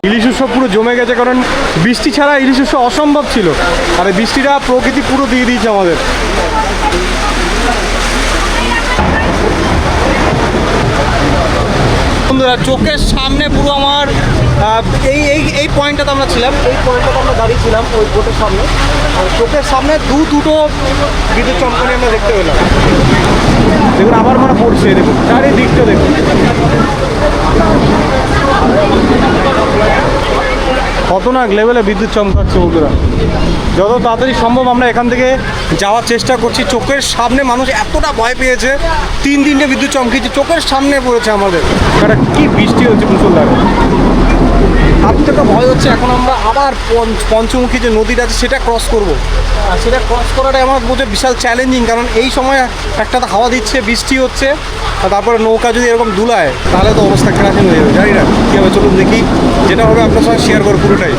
ইলিশ উৎসব পুরো জমে গেছে, কারণ বৃষ্টি ছাড়া ইলিশ উৎসব অসম্ভব ছিল। আর এই বৃষ্টিটা প্রকৃতি পুরো দিয়ে দিয়েছে আমাদের। বন্ধুরা, চোখের সামনে পুরো আমার এই এই এই পয়েন্টটাতে আমরা ছিলাম, এই পয়েন্টটাতে আমরা দাঁড়িয়ে ছিলাম ওই বোটের সামনে। চোখের সামনে দুটো বিদ্যুৎ চমকানি আমরা দেখতে পেলাম। দেখুন আবার মানে পড়ছে, দেখুন চারিদিকটা দেখুন খতরনাক লেভেলে বিদ্যুৎ চমকাচ্ছে। বন্ধুরা, যত তাড়াতাড়ি সম্ভব আমরা এখান থেকে যাওয়ার চেষ্টা করছি। চোখের সামনে মানুষ এতটা ভয় পেয়েছে, 3 বিদ্যুৎ চমকেছে, চোখের সামনে পড়েছে আমাদের। এটা কি বৃষ্টি হচ্ছে মুষলধারে। তার থেকে ভয় হচ্ছে এখন আমরা আবার পঞ্চমুখী যে নদীটা আছে সেটা ক্রস করব। আর সেটা ক্রস করাটা আমার বোঝে বিশাল চ্যালেঞ্জিং, কারণ এই সময় একটা হাওয়া দিচ্ছে, বৃষ্টি হচ্ছে, আর তারপরে নৌকা যদি এরকম দুলায় তাহলে তো অবস্থা কেরাসিন হয়ে যাবে। জানি না কী হবে, চলুন দেখি, যেটা হবে আপনার সঙ্গে শেয়ার করবো পুরোটাই।